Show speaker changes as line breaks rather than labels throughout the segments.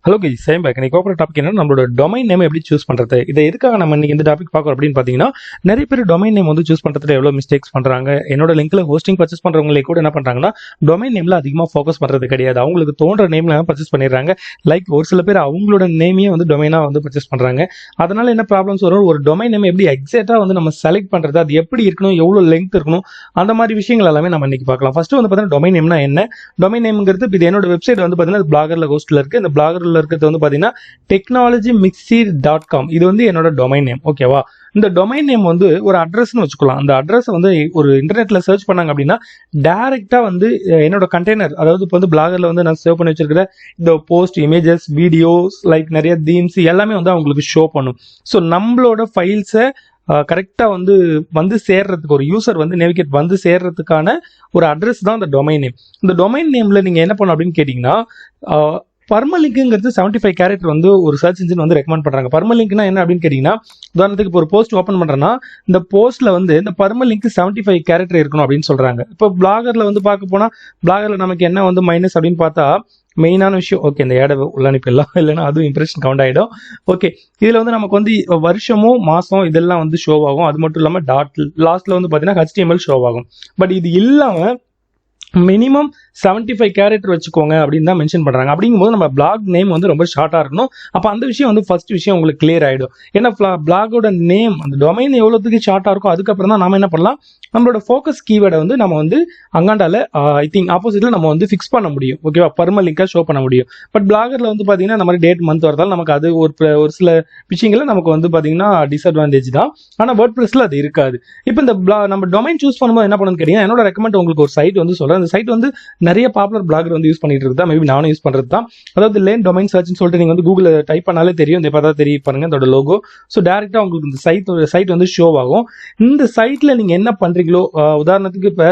Hello guys, same back. இன்னைக்கு corporate topic என்ன, நம்மளோட டொமைன் நேம் எப்படி சூஸ் பண்றது. இதை எதுக்காக நம்ம இன்னைக்கு இந்த டாபிக் பார்க்கறோம் அப்படின்னு பார்த்தீங்கன்னா, நிறைய பேர் டொமைன் நேம் வந்து சூஸ் பண்றதுல எவ்வளோ மிஸ்டேக்ஸ் பண்றாங்க. என்னோட லிங்க்ல ஹோஸ்டிங் பர்ச்சேஸ் பண்றவங்களே கூட என்ன பண்றாங்கன்னா, டொமைன் நேம்ல அதிகமாக ஃபோக்கஸ் பண்றது கிடையாது. அவங்களுக்கு தோன்ற நேம்ல பர்ச்சேஸ் பண்ணிடுறாங்க. லைக் ஒரு சில பேர் அவங்களோட நேமையே வந்து டொமைனா வந்து பர்ச்சேஸ் பண்றாங்க. அதனால என்ன ப்ராப்ளம்ஸ் வரும், ஒரு டொமைன் நேம் எப்படி எக்ஸாக்டா வந்து நம்ம செலக்ட் பண்றது, அது எப்படி இருக்கணும், எவ்வளோ லெங்க் இருக்கணும், அந்த மாதிரி விஷயங்கள் எல்லாமே நம்ம இன்னைக்கு பார்க்கலாம். ஃபர்ஸ்ட் வந்து பார்த்தீங்கன்னா டொமைன் நேம்னா என்ன. டொமைன் நேம்ங்கிறது இது என்னோட வெப்சைட் வந்து பார்த்தீங்கன்னா பிளாகர்ல ஹோஸ்ட்ல இருக்கு. இந்த பிளாகர்ல இருக்கிறது வந்து பார்த்தீங்கன்னா technologymixer.com. இது வந்து என்னோட டொமைன் நேம். ஓகேவா? இந்த டொமைன் நேம் வந்து ஒரு அட்ரஸ்னு வச்சுக்கலாம். அந்த அட்ரஸ் வந்து ஒரு இன்டர்நெட்ல சர்ச் பண்ணாங்க அப்படின்னா டைரக்டா வந்து என்னோட கண்டெய்னர், அதாவது இப்போ வந்து பிளாகர்ல வந்து நான் சேவ் பண்ணி வச்சிருக்கிற இந்த போஸ்ட், இமேஜஸ், வீடியோஸ், லைக் நிறைய தீம்ஸ் எல்லாமே வந்து அவங்களுக்கு ஷோ பண்ணும். ஸோ நம்மளோட ஃபைல்ஸை கரெக்டாக வந்து சேர்றதுக்கு, ஒரு யூசர் வந்து நேவிகேட் வந்து சேர்றதுக்கான ஒரு அட்ரஸ் தான் இந்த டொமைன் நேம். இந்த டொமைன் நேம்ல நீங்க என்ன பண்ணணும் அப்படின்னு கேட்டீங்கன்னா, பர்மலிங்க்ங்கிறது 75 கேரக்டர் வந்து ஒரு சர்ச் இன்ஜின் வந்து ரெக்கமெண்ட் பண்றாங்க. பர்மலிங்க்னா என்ன அப்படின்னு கேட்டீங்கன்னா, உதாரணத்துக்கு இப்போ ஒரு போஸ்ட் ஓப்பன் பண்றேன்னா இந்த போஸ்ட்ல வந்து இந்த பர்மலிங்க் 75 கேரக்டர் இருக்கணும் அப்படின்னு சொல்றாங்க. இப்போ பிளாகர்ல வந்து பார்க்க போனா பிளாகர்ல நமக்கு என்ன வந்து மைனஸ் அப்படின்னு பார்த்தா மெயினான விஷயம், ஓகே இந்த ஏட உள்ள அனுப்பிடலாம், இல்லைன்னா அதுவும் இம்ப்ரெஷன் கவுண்ட் ஆகிடும். ஓகே, இதில் வந்து நமக்கு வந்து வருஷமும் மாதம் இதெல்லாம் வந்து ஷோ ஆகும். அது மட்டும் இல்லாமல் டாட் லாஸ்ட்ல வந்து பார்த்தீங்கன்னா HTML ஷோ ஆகும். பட் இது இல்லாமல் மினிமம் 75 கேரக்டர் வச்சுக்கோங்க அப்படின்னு தான் மென்ஷன் பண்றாங்க. அப்படிங்கும்போது நம்ம பிளாக் நேம் வந்து ரொம்ப ஷார்ட்டா இருக்கணும். அப்போ அந்த விஷயம் வந்து ஃபர்ஸ்ட் விஷயம் உங்களுக்கு கிளியர் ஆயிடும். ஏன்னா பிளாகோட நேம், அந்த டொமைன் எவ்வளோத்துக்கு ஷார்ட்டா இருக்கும், அதுக்கப்புறம் தான் நாம என்ன பண்ணலாம், நம்மளோட ஃபோக்கஸ் கீவேர்டை வந்து நம்ம வந்து அங்காண்டால ஐ திங்க் ஆப்போசிட்ல நம்ம வந்து ஃபிக்ஸ் பண்ண முடியும். ஓகேவா? பர்மலிங்கா ஷோ பண்ண முடியும். பட் பிளாகர்ல வந்து பாத்தீங்கன்னா இந்த மாதிரி டேட் மந்த் வரதால நமக்கு அது ஒரு சில விஷயங்கள்ல நமக்கு வந்து பாத்தீங்கன்னா டிஸ்அட்வான்டேஜ் தான். ஆனா வேர்ட்பிரஸ்ல அது இருக்காது. இப்போ இந்த நம்ம டொமைன் சூஸ் பண்ணும்போது என்ன பண்ணணும்னு கேட்டீங்கன்னா, என்னோட ரெக்கமெண்ட் உங்களுக்கு ஒரு சைட் வந்து சொல்றேன். அந்த சைட் வந்து நிறைய பாப்புலர் பிளாகர் வந்து யூஸ் பண்ணிட்டு இருக்கா, மேபி நானும் யூஸ் பண்றது தான். அதாவது லேன் டொமைன் சர்ச்னு சொல்லிட்டு நீங்க வந்து கூகுள் டைப் பண்ணாலே தெரியும். இந்த பார்த்தா தெரியும் பாருங்க இதோட லோகோ. ஸோ டேரக்டா உங்களுக்கு இந்த சைட் வந்து ஷோ ஆகும். இந்த சைட்ல நீங்க என்ன பண்றீங்களோ, உதாரணத்துக்கு இப்போ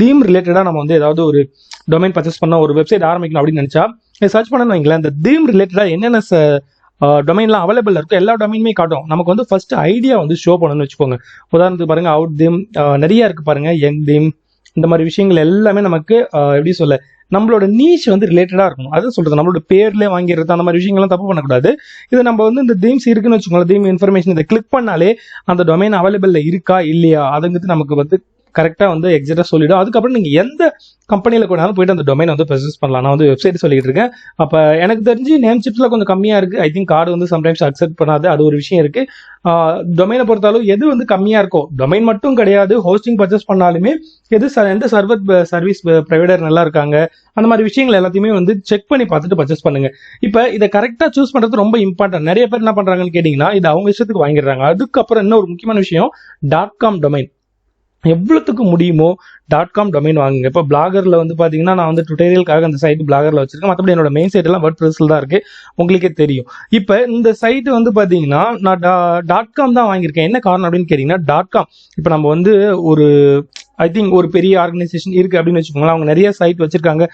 தீம் ரிலேட்டடா நம்ம வந்து ஏதாவது ஒரு டொமைன் பர்ச்சேஸ் பண்ண, ஒரு வெப்சைட் ஆரம்பிக்கணும் அப்படின்னு நினைச்சா சர்ச் பண்ணணும் வைங்களேன். இந்த தீம் ரிலேட்டடா என்னென்ன டொமைன்லாம் அவைலபிள் இருக்கும், எல்லா டொமைனுமே காட்டும். நமக்கு வந்து ஃபர்ஸ்ட் ஐடியா வந்து ஷோ பண்ணணும்னு வச்சுக்கோங்க. உதாரணத்துக்கு பாருங்க அவுட் தீம் நிறைய இருக்கு பாருங்க, யங் தீம், இந்த மாதிரி விஷயங்கள் எல்லாமே நமக்கு எப்படி சொல்ல, நம்மளோட நீச் வந்து ரிலேட்டடா இருக்கும். அதான் சொல்றது, நம்மளோட பேர்ல வாங்கிடுறது அந்த மாதிரி விஷயங்கள்லாம் தப்பு பண்ணக்கூடாது. இது நம்ம வந்து இந்த தீம்ஸ் இருக்குன்னு வச்சுக்கோங்களேன், தீம் இன்ஃபர்மேஷன் இதை கிளிக் பண்ணாலே அந்த டொமைன் அவைலபிள்ல இருக்கா இல்லையா அதுங்கிறது நமக்கு வந்து கரெக்டாக வந்து எக்ஸாக்டா சொல்லிடும். அதுக்கப்புறம் நீங்க எந்த கம்பெனியில் கூட போயிட்டு அந்த டொமைன் வந்து பர்ச்சேஸ் பண்ணலாம். நான் வந்து வெப்சைட் சொல்லிட்டு இருக்கேன். அப்போ எனக்கு தெரிஞ்சு நேம் சிப்ஸ்ல கொஞ்சம் கம்மியா இருக்கு. ஐ திங்க் கார்டு வந்து சம்டைம்ஸ் அக்செப்ட் பண்ணாது, அது ஒரு விஷயம் இருக்கு. டொமைனை பொறுத்தாலும் எது வந்து கம்மியா இருக்கோ, டொமைன் மட்டும் கிடையாது, ஹோஸ்டிங் பர்ச்சேஸ் பண்ணாலுமே எந்த சர்வீஸ் ப்ரொவைடர் நல்லா இருக்காங்க, அந்த மாதிரி விஷயங்கள் எல்லாத்தையுமே வந்து செக் பண்ணி பார்த்துட்டு பர்ச்சேஸ் பண்ணுங்க. இப்போ இதை கரெக்டாக சூஸ் பண்றது ரொம்ப இம்பார்ட்டன்ட். நிறைய பேர் என்ன பண்றாங்கன்னு கேட்டீங்கன்னா, இது அவங்க இஷ்டத்துக்கு வாங்கிடுறாங்க. அதுக்கப்புறம் இன்னும் ஒரு முக்கியமான விஷயம், .com டொமைன் எவ்வளவுக்கு முடியுமோ .com டொமைன் வாங்குங்க. இப்போ பிளாகர்ல வந்து பாத்தீங்கன்னா நான் வந்து டுட்டோரியலுக்காக அந்த சைட் பிளாகர்ல வச்சிருக்கேன். மற்றபடி என்னோட மெயின் சைட் எல்லாம் வேர்ட்பிரஸ்ல தான் இருக்கு, உங்களுக்கே தெரியும். இப்போ இந்த சைட் வந்து பாத்தீங்கன்னா நான் .com தான் வாங்கியிருக்கேன். என்ன காரணம் அப்படின்னு கேட்டீங்கன்னா, .com இப்போ நம்ம வந்து ஒரு ஐ திங்க் ஒரு பெரிய ஆர்கனைசேஷன் இருக்கு அப்படின்னு வச்சுக்கோங்களேன், அவங்க நிறைய சைட் வச்சிருக்காங்க.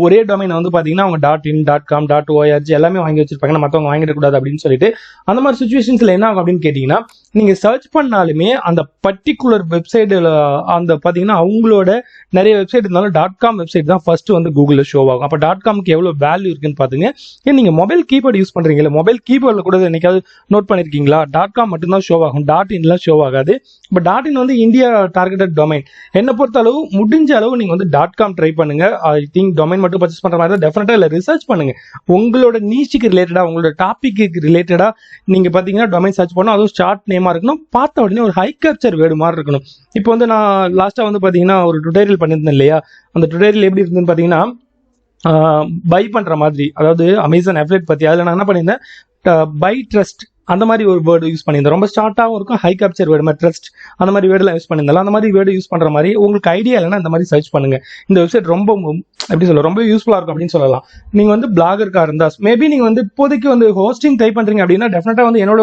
ஒரே டொமைனை வந்து பாத்தீங்கன்னா அவங்க .in, .com, .org எல்லாமே வாங்கி வச்சிருப்பாங்க, மற்றவங்க வாங்கிடக்கூடாது அப்படின்னு சொல்லிட்டு. அந்த மாதிரி சுச்சுவேஷன்ஸ்ல என்ன ஆகும் அப்படின்னு கேட்டீங்கன்னா, நீங்க சர்ச் பண்ணாலுமே அந்த பர்டிகுலர் வெப்சைட்ல அந்த பாத்தீங்கன்னா அவங்களோட நிறைய வெப்சைட் இருந்தாலும் .com வெப்சைட் தான் ஃபர்ஸ்ட் வந்து கூகுள்ல ஷோ ஆகும். அப்போ .comக்கு எவ்வளவு வேல்யூ இருக்குன்னு பாத்துங்க. ஏன் நீங்க மொபைல் கீபோர்டு யூஸ் பண்றீங்களா, மொபைல் கீபோர்ட்ல கூட என்னைக்காவது நோட் பண்ணிருக்கீங்களா, .com மட்டும்தான் ஷோ ஆகும், .inலாம் ஷோ ஆகாது. பட் .in வந்து இந்தியா டார்கெட்டட் டொமைன். என்ன பொறுத்த அளவு முடிஞ்ச அளவு நீங்க வந்து .com ட்ரை பண்ணுங்க. ஐ திங்க் டொமைன் மட்டும் பர்ச்சேஸ் பண்ற மாதிரி தான், டெஃபினட்டா இல்ல ரிசர்ச் பண்ணுங்க. உங்களோட நீச்சுக்கு ரிலேட்டடா, உங்களோட டாபிக்கு ரிலேட்டடா நீங்க பாத்தீங்கன்னா டொமைன் சர்ச் பண்ணணும். அதுவும் ஷார்ட் நேமா இருக்கணும், பார்த்த உடனே ஒரு ஹை கேப்சர் வேர்டு மாதிரி இருக்கணும். இப்போ வந்து நான் லாஸ்டா வந்து பாத்தீங்கன்னா ஒரு டுட்டோரியல் பண்ணியிருந்தேன் இல்லையா, அந்த டுட்டோரியல் எப்படி இருந்துன்னு பாத்தீங்கன்னா பை பண்ற மாதிரி, அதாவது அமேசான் அஃபிலியேட் பத்தி. அதுல நான் என்ன பண்ணியிருந்தேன், பை ட்ரஸ்ட் அந்த மாதிரி ஒரு வேர்டு யூஸ் பண்ணியிருந்தேன். ரொம்ப ஷார்ட்டாகவும் இருக்கும், ஹை கேப்சர் வேர்டு மாதிரி ட்ரஸ்ட் அந்த மாதிரி வேர்டுலாம் யூஸ் பண்ணியிருந்தாலும் அந்த மாதிரி வேர்டு யூஸ் பண்ற மாதிரி உங்களுக்கு ஐடியா இல்லைன்னா இந்த மாதிரி சர்ச் பண்ணுங்க. இந்த வெப்சைட் ரொம்ப எப்படி சொல்ல, ரொம்ப யூஸ்ஃபுல்லா இருக்கும் அப்படின்னு சொல்லலாம். நீங்க வந்து பிளாகர்க்கா இருந்தா மேபி நீங்க வந்து இப்போதைக்கு வந்து ஹோஸ்டிங் ட்ரை பண்றீங்க அப்படின்னா டெஃபினட்டா வந்து என்னோட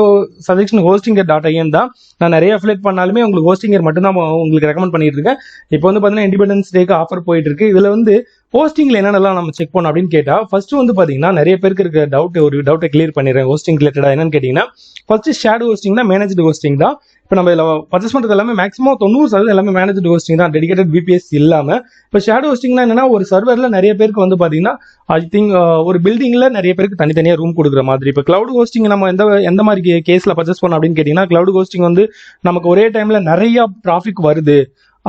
சஜெக்ஷன் hosting.in தான். நான் நிறைய அஃபிலியேட் பண்ணாலுமே உங்களுக்கு ஹோஸ்டிங்கர் மட்டும் தான் உங்களுக்கு ரெக்கமெண்ட் பண்ணிட்டு இருக்கேன். இப்போ வந்து பாத்தீங்கன்னா இண்டிபெண்டன்ஸ் டேக்கு ஆஃபர் போயிட்டு இருக்கு. இதுல வந்து ஹோஸ்டிங்ல என்னென்னலாம் நம்ம செக் பண்ணோம் அப்படின்னு கேட்டா, ஃபர்ஸ்ட் வந்து பாத்தீங்கன்னா நிறைய பேருக்கு இருக்க ஒரு டவுட்டை கிளியர் பண்ணிடுறேன் ஹோஸ்டிங் ரிலேட்டடா. என்னன்னு கேட்டீங்கன்னா, ஃபர்ஸ்ட் ஷேடோ ஹோஸ்டிங் தான், மேனேஜ்டு ஹோஸ்டிங் தான். இப்போ நம்ம இதில் பர்ச்சேஸ் பண்ணுறது எல்லாமே மேக்ஸிமம் 90% எல்லாமே மேனேஜ்டு ஹோஸ்டிங் தான், டெடிகேட்டட் VPS இல்லாமல். இப்போ ஷேடோ ஹோஸ்டிங்னா என்னன்னா, ஒரு சர்வரில் நிறைய பேருக்கு வந்து பார்த்தீங்கன்னா ஐ திங்க் ஒரு பில்டிங்கில் நிறைய பேருக்கு தனித்தனியாக ரூம் கொடுக்குற மாதிரி. இப்போ கிளவுட் ஹோஸ்டிங் நம்ம எந்த மாதிரி கேஸில் பர்ச்சேஸ் பண்ணோம் அப்படின்னு கேட்டிங்கன்னா, கிளவுட் ஹோஸ்டிங் வந்து நமக்கு ஒரே டைமில் நிறைய டிராஃபிக் வருது,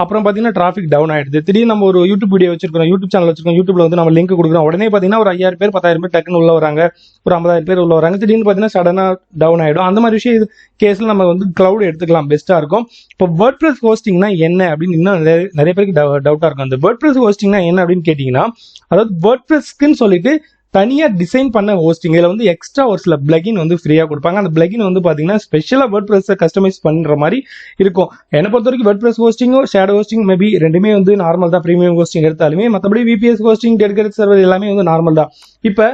அப்புறம் பார்த்தீங்கன்னா டிராஃபிக் டவுன் ஆயிடுது. திடீர்னு நம்ம ஒரு யூடியூப் வீடியோ வச்சிருக்கோம், யூடியூப் சேனல் வச்சிருக்கோம், யூடியூப்ல வந்து நம்ம லிங்க் கொடுக்குறோம், உடனே பார்த்தீங்கன்னா ஒரு 5000 பேர் 10,000 பேர் டக்குன்னு உள்ள வராங்க, ஒரு 50,000 பேர் உள்ள வராங்க, திடீர்னு பார்த்தீங்கன்னா சடனா டவுன் ஆயிடும். அந்த மாதிரி விஷயம் கேஸ்ல நம்ம வந்து கிளவுட் எடுத்துக்கலாம், பெஸ்ட்டா இருக்கும். இப்போ வேர்ட்பிரஸ் ஹோஸ்டிங்னா என்ன அப்படின்னு இன்னும் நிறைய பேருக்கு டவுட்டா இருக்கும். அந்த வேர்ட்பிரஸ் ஹோஸ்டிங்னா என்ன அப்படின்னு கேட்டீங்கன்னா, அதாவது வேர்ட்பிரஸ்க்குன்னு சொல்லிட்டு தனியா டிசைன் பண்ண ஹோஸ்டிங். இதுல வந்து எக்ஸ்ட்ரா ஒரு சில பிளகின் வந்து ஃப்ரீயா கொடுப்பாங்க. அந்த பிளகின் வந்து பாத்தீங்கன்னா ஸ்பெஷலா வேர்ட்பிரஸ் கஸ்டமைஸ் பண்ற மாதிரி இருக்கும். என்னை பொறுத்த வரைக்கும் வேர்ட்பிரஸ் ஹோஸ்டிங்கும் ஷேடோ ஹோஸ்டிங் மேபி ரெண்டுமே வந்து நார்மல் தான், பிரீமியம் ஹோஸ்டிங் எடுத்தாலுமே. மற்றபடி VPS ஹோஸ்டிங், டெடிகேட்டட் சர்வர் எல்லாமே வந்து நார்மல் தான். இப்ப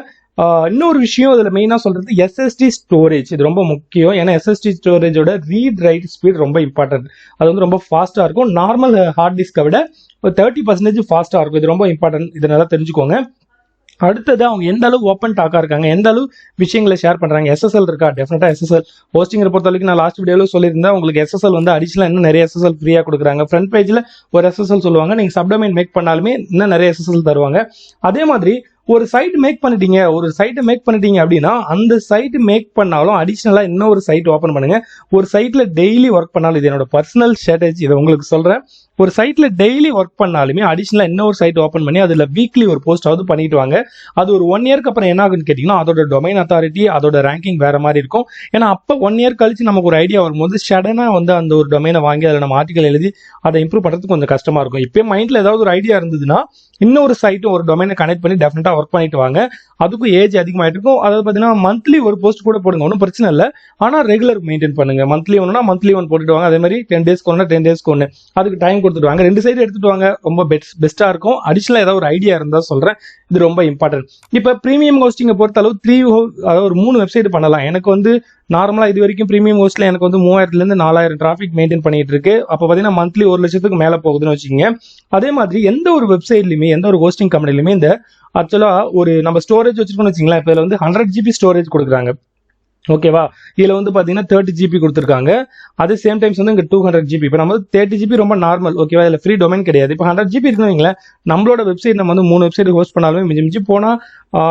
இன்னொரு விஷயம் இதுல மெயினா சொல்றது SSD ஸ்டோரேஜ். இது ரொம்ப முக்கியம். ஏன்னா SSD ஸ்டோரேஜோட ரீட் ரைட் ஸ்பீட் ரொம்ப இம்பார்ட்டன்ட். அது வந்து ரொம்ப ஃபாஸ்டா இருக்கும். நார்மல் ஹார்ட் டிஸ்கை விட 30% ஃபாஸ்டா இருக்கும். இது ரொம்ப இம்பார்ட்டன்ட், இதை நல்லா தெரிஞ்சுக்கோங்க. அடுத்தது அவங்க எந்த அளவு ஓப்பன் டாக்கா இருக்காங்க, எந்த அளவு விஷயங்களை ஷேர் பண்றாங்க. SSL இருக்கா? டெஃபினட்டா SSL ஹோஸ்டிங்கை பொறுத்த வரைக்கும் நான் லாஸ்ட் வீடியோல சொல்லியிருந்தேன், உங்களுக்கு SSL வந்து அடிஷனலா இன்னும் நிறைய SSL ஃப்ரீயா கொடுக்குறாங்க. ஃப்ரண்ட் பேஜ்ல ஒரு SSL சொல்லுவாங்க, நீங்க சப்டொமைன் மேக் பண்ணாலுமே இன்னும் நிறைய SSL தருவாங்க. அதே மாதிரி ஒரு சைட் மேக் பண்ணிட்டீங்க அப்படின்னா, அந்த சைட் மேக் பண்ணாலும் அடிஷனலா இன்னொரு சைட் ஓப்பன் பண்ணுங்க. ஒரு சைட்ல டெய்லி ஒர்க் பண்ணாலும், இது என்னோட பர்சனல் ஸ்ட்ராட்டஜி, இதை உங்களுக்கு சொல்றேன். ஒரு சைட்ல டெய்லி ஒர்க் பண்ணாலுமே அடிஷனலா இன்னொரு சைட் ஓப்பன் பண்ணி அதுல வீக்லி ஒரு போஸ்டாவது பண்ணிட்டு வாங்க. அது ஒரு 1 இயர்க்கு அப்புறம் என்ன ஆகுன்னு கேட்டீங்கன்னா, அதோட டொமைன் அத்தாரிட்டி, அதோட ரேங்கிங் வேற மாதிரி இருக்கும். ஏன்னா அப்ப 1 இயர் கழிச்சு நமக்கு ஒரு ஐடியா வரும்போது சடனா வந்து அந்த ஒரு டொமைனை வாங்கி அதில் நம்ம ஆர்டிகல் எழுதி அதை இம்ப்ரூவ் பண்றதுக்கு கொஞ்சம் கஷ்டமா இருக்கும். இப்போ மைண்ட்ல ஏதாவது ஒரு ஐடியா இருந்ததுன்னா இன்னொரு சைட்டும் ஒரு டொமைனை கனெக்ட் பண்ணி டெஃபினட்டா ஒர்க் பண்ணிட்டு வாங்க. அதுக்கும் ஏஜ் அதிகமாயிட்டு இருக்கும். அதாவது பார்த்தீங்கன்னா மந்த்லி ஒரு போஸ்ட் கூட போடுங்க, ஒன்றும் பிரச்சனை இல்லை. ஆனால் ரெகுலர் மெயின்டைன் பண்ணுங்க. மந்த்லி ஒன்றுனா மந்த்லி ஒன் போட்டுட்டு வாங்க. அதே மாதிரி 10 டேஸ்க்கு ஒன்று 10 டேஸ்க்கு ஒன்று அதுக்கு டைம் கொடுத்துட்டு வாங்க. 2 சைடு எடுத்துட்டு வாங்க, ரொம்ப பெஸ்ட்டாக இருக்கும். அடிஷனலாக ஏதாவது ஒரு ஐடியா இருந்தால் சொல்கிறேன், இது ரொம்ப இம்பார்ட்டன்ட். இப்போ ப்ரீமியம் ஹோஸ்டிங்கை பொறுத்த அளவு அதாவது ஒரு 3 வெப்சைட் பண்ணலாம். எனக்கு வந்து நார்மலாக இது வரைக்கும் ப்ரீமியம் ஹோஸ்ட்ல எனக்கு வந்து 3000லேருந்து 4000 டிராஃபிக் மெயின்டைன் பண்ணிட்டு இருக்கு. அப்போ பார்த்தீங்கன்னா மந்த்லி 1 லட்சத்துக்கு மேலே போகுதுன்னு வச்சுக்கோங்க. அதே மாதிரி எந்த ஒரு வெப்சைட்லையுமே, எந்த ஒரு ஹோஸ்டிங் கம்பெனிலுமே இந்த ஆக்சுவலா ஒரு நம்ம ஸ்டோரேஜ் வச்சிருக்கோம்னு வச்சுங்களேன். இப்போ இதில் வந்து 100 GB ஸ்டோரேஜ் கொடுக்குறாங்க, ஓகேவா? இதுல வந்து பாத்தீங்கன்னா 30 GB கொடுத்துருக்காங்க. அதே சேம் டைம்ஸ் வந்து இங்க 200 GB. இப்போ நம்ம 30 GB ரொம்ப நார்மல், ஓகேவா? இதுல ஃப்ரீ டொமைன் கிடையாது. இப்போ 100 GB இருக்குன்னு நம்மளோட வெப்சைட் நம்ம வந்து 3 வெப்சைட் ஹோஸ்ட் பண்ணாலுமே மிஞ்சி போனா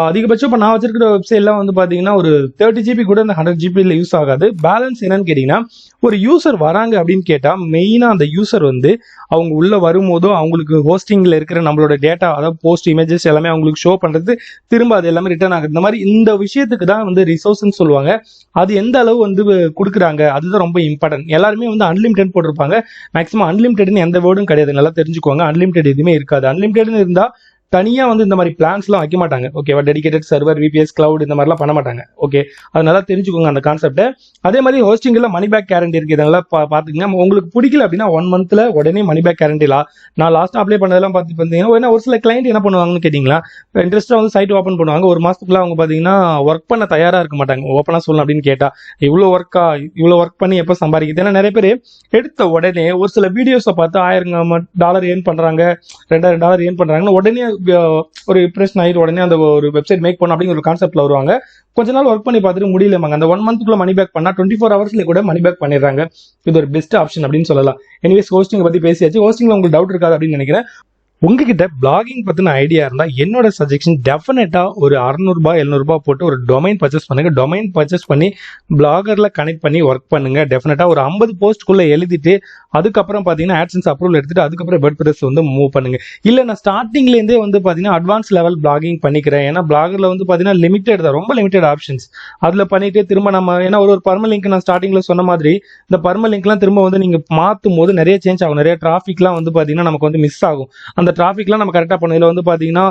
அதிகபட்சம் இப்போ நான் வச்சிருக்கிற வெப்சைட்லாம் வந்து பாத்தீங்கன்னா ஒரு 30 GB கூட இந்த 100 GB யூஸ் ஆகாது. பேலன்ஸ் என்னன்னு கேட்டீங்கன்னா, ஒரு யூசர் வராங்க அப்படின்னு கேட்டா மெயினா அந்த யூசர் வந்து அவங்க உள்ள வரும்போதோ அவங்களுக்கு ஹோஸ்டிங்ல இருக்கிற நம்மளோட டேட்டா, அதாவது போஸ்ட் இமேஜஸ் எல்லாமே அவங்களுக்கு ஷோ பண்றது, திரும்ப அது எல்லாமே ரிட்டர்ன் ஆகுது. இந்த மாதிரி இந்த விஷயத்துக்கு தான் வந்து ரிசோர்ஸ்ன்னு சொல்லுவாங்க. அது எந்த அளவு வந்து கொடுக்குறாங்க அதுதான் ரொம்ப இம்பார்ட்டன்ட். எல்லாருமே வந்து அன்லிமிடெட் போட்டிருப்பாங்க. மேக்ஸிமம் அன்லிமிடெட்னு எந்த வேர்டும் கிடையாது, நல்லா தெரிஞ்சுக்கோங்க. அன்லிமிடெட் எதுவுமே இருக்காது. அன்லிமிடெட்னு இருந்தா தனியா வந்து இந்த மாதிரி பிளான்ஸ்லாம் வைக்க மாட்டாங்க, ஓகேவா? டெடிகேட்டட் சர்வர், VPS, கிளவுட் இந்த மாதிரிலாம் பண்ண மாட்டாங்க, ஓகே? அதனால தெரிஞ்சுக்கோங்க அந்த கான்செப்ட். அதே மாதிரி ஹோஸ்டிங்ல மணி பேக் கேரண்டி இருக்கு, இதெல்லாம் பாத்துக்கங்க. உங்களுக்கு பிடிக்கல அப்படின்னா 1 மந்த்ல உடனே மணி பேக் கேரண்டி. நான் லாஸ்ட் அப்ளை பண்ணதெல்லாம் பார்த்து பார்த்தீங்கன்னா ஒரு சில கிளைண்ட் என்ன பண்ணுவாங்கன்னு கேட்டீங்களா, இன்ட்ரெஸ்டா வந்து சைட் ஓப்பன் பண்ணுவாங்க. 1 மாசத்துக்குள்ள அவங்க பாத்தீங்கன்னா ஒர்க் பண்ண தயாரா இருக்க மாட்டாங்க. ஓப்பனா சொல்லணும் அப்படின்னு கேட்டா, இவ்வளவு ஒர்க் பண்ணி எப்ப சம்பாதிக்குது? ஏன்னா நிறைய பேர் எடுத்த உடனே ஒரு சில வீடியோஸை பார்த்து $1000 ஏர்ன் பண்றாங்க, $2000 ஏர்ன் பண்றாங்கன்னு உடனே ஒரு இம்ப்ரெஷன் ஆயிட்டு உடனே அந்த ஒரு வெப்சைட் மேக் பண்ண அப்படிங்கிற ஒரு கான்செப்ட்ல வருவாங்க. கொஞ்ச நாள் ஒர்க் பண்ணி பார்த்துட்டு முடியலமாங்க, அந்த 1 மந்த்க்குள்ள மணி பேக் பண்ணா 24 ஹவர்ஸ்ல கூட மணி பேக் பண்ணிடுறாங்க. இது ஒரு பெஸ்ட் ஆப்ஷன் அப்படின்னு சொல்லலாம். எனிவேஸ் ஹோஸ்டிங் பத்தி பேசியாச்சு. ஹோஸ்டிங்ல உங்களுக்கு டவுட் இருக்காது அப்படின்னு நினைக்கிறேன். உங்ககிட்ட பிளாகிங் பத்தின ஐடியா இருந்தா என்னோட சஜஷன் டெஃபினட்டா ஒரு $600-700 போட்டு ஒரு டொமைன் பர்ச்சேஸ் பண்ணுங்க. டொமைன் பர்ச்சேஸ் பண்ணி பிளாகர்ல கனெக்ட் பண்ணி ஒர்க் பண்ணுங்க. டெஃபினட்டா ஒரு 50 போஸ்ட்குள்ள எழுதிட்டு அதுக்கப்புறம் பாத்தீங்கன்னா ஆட்சன்ஸ் அப்ரூவல் எடுத்துட்டு அதுக்கப்புறம் வேர்ட்பிரஸ் வந்து மூவ் பண்ணுங்க. இல்ல நான் ஸ்டார்டிங்ல இருந்தே வந்து பாத்தீங்கன்னா அட்வான்ஸ் லெவல் பிளாகிங் பண்ணிக்கிறேன். ஏன்னா பிளாகர்ல வந்து பாத்தீங்கன்னா லிமிடெட் தான், ரொம்ப லிமிடெட் ஆப்ஷன்ஸ். அதுல பண்ணிட்டு திரும்ப நம்ம ஏன்னா ஒரு பர்ம லிங்க் நான் ஸ்டார்டிங்ல சொன்ன மாதிரி இந்த பர்ம லிங்க்லாம் திரும்ப வந்து நீங்க மாத்தும் போது நிறைய சேஞ்ச் ஆகும், நிறைய டிராஃபிக்லாம் வந்து பாத்தீங்கன்னா நமக்கு வந்து மிஸ் ஆகும். அந்த டிராஃபிக்லாம் நம்ம கரெக்டாக பண்ணணும். இதில் வந்து பார்த்தீங்கன்னா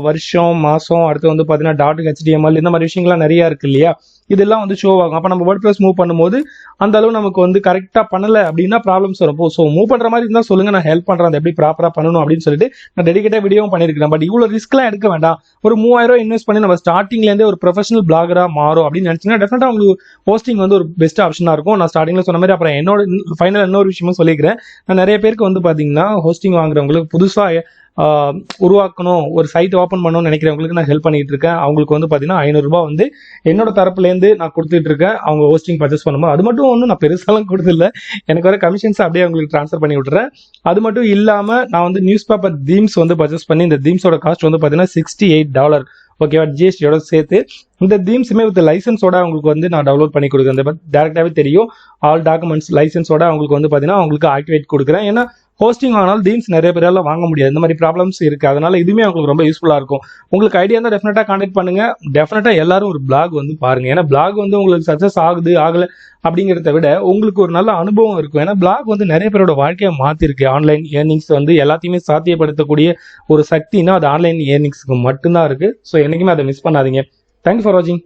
வருஷம், மாதம், அடுத்து வந்து பார்த்தீங்கன்னா .html இந்த மாதிரி விஷயங்கள்லாம் நிறையா இருக்கு இல்லையா? இதெல்லாம் வந்து ஷோ ஆகும். அப்போ நம்ம வேர்ட்பிரஸ் மூவ் பண்ணும்போது அந்த அளவு நமக்கு வந்து கரெக்டாக பண்ணலை அப்படின்னா ப்ராப்ளம்ஸ் வரும். ஸோ மூவ் பண்ணுற மாதிரி இருந்தால் சொல்லுங்கள், நான் ஹெல்ப் பண்ணுறேன், எப்படி ப்ராப்பராக பண்ணணும் அப்படின்னு சொல்லிட்டு நான் டெடிகேட்டாக வீடியோவும் பண்ணியிருக்கிறேன். பட் இவ்வளோ ரிஸ்க்லாம் எடுக்க வேண்டாம். ஒரு $3000 இன்வெஸ்ட் பண்ணி நம்ம ஸ்டார்டிங்லேருந்தே ஒரு ப்ரொஃபஷனல் பிளாகராக மாறும் அப்படின்னு நினச்சிங்கன்னா டெஃபினட்டாக உங்களுக்கு ஹோஸ்டிங் வந்து ஒரு பெஸ்ட் ஆப்ஷனாக இருக்கும். நான் ஸ்டார்டிங்கில் சொன்ன மாதிரி அப்புறம் என்னோட ஃபைனல் இன்னொரு விஷயமும் சொல்லிக்கிறேன். நான் நிறைய பேருக்கு வந்து பார்த்தீங்கன்னா ஹோஸ்டிங் வாங்குறவங்களுக்கு புதுசாக உருவாக்கணும், ஒரு சைட் ஓப்பன் பண்ணணும்னு நினைக்கிறவங்களுக்கு நான் ஹெல்ப் பண்ணிட்டு இருக்கேன். அவங்களுக்கு வந்து பார்த்தீங்கன்னா ₹500 வந்து என்னோட தரப்புலேருந்து நான் கொடுத்துட்டு இருக்கேன். அவங்க ஹோஸ்டிங் பர்ச்சேஸ் பண்ணும்போது அது மட்டும் ஒன்றும் நான் பெருசாலாம் கொடுத்துல, எனக்கு வர கமிஷன்ஸ் அப்படியே அவங்களுக்கு ட்ரான்ஸ்ஃபர் பண்ணி விட்டுறேன். அது மட்டும் இல்லாமல் நான் வந்து நியூஸ் பேப்பர் தீம்ஸ் வந்து பர்ச்சேஸ் பண்ணி, இந்த தீம்ஸோட காஸ்ட் வந்து பார்த்தீங்கன்னா $68. ஓகேவா, ஜிஎஸ்டியோட சேர்த்து. இந்த தீம்ஸுமே வித் லைசன்ஸோட அவங்களுக்கு வந்து நான் டவுன்லோட் பண்ணி கொடுக்குறேன். இந்த டேரெக்டாகவே தெரியும், ஆல் டாக்குமெண்ட்ஸ் லைசன்ஸோட அவங்களுக்கு வந்து பார்த்தீங்கன்னா அவங்களுக்கு ஆக்டிவேட் கொடுக்குறேன். ஏன்னா ஹோஸ்டிங் ஆனாலும் தீம்ஸ் நிறைய பேரால வாங்க முடியாது, இந்த மாதிரி ப்ராப்ளம்ஸ் இருக்கு. அதனால இதுவுமே அவங்களுக்கு ரொம்ப யூஸ்ஃபுல்லாக இருக்கும். உங்களுக்கு ஐடியா இருந்தால் டெஃபினட்டாக கான்டாக்ட் பண்ணுங்க. டெஃபினட்டாக எல்லாரும் ஒரு பிளாக் வந்து பாருங்க. ஏன்னா பிளாக் வந்து உங்களுக்கு சக்ஸஸ் ஆகுது ஆகலை அப்படிங்கிறத விட உங்களுக்கு ஒரு நல்ல அனுபவம் இருக்கும். ஏன்னா பிளாக் வந்து நிறைய பேரோட வாழ்க்கையை மாற்றிருக்கு. ஆன்லைன் ஏர்னிங்ஸ் வந்து எல்லாத்தையுமே சாத்தியப்படுத்தக்கூடிய ஒரு சக்தினா அது ஆன்லைன் ஏர்னிங்ஸ்க்கு மட்டும்தான் இருக்கு. ஸோ என்னைக்குமே அதை மிஸ் பண்ணாதீங்க. தேங்க்யூ ஃபார் வாட்சிங்.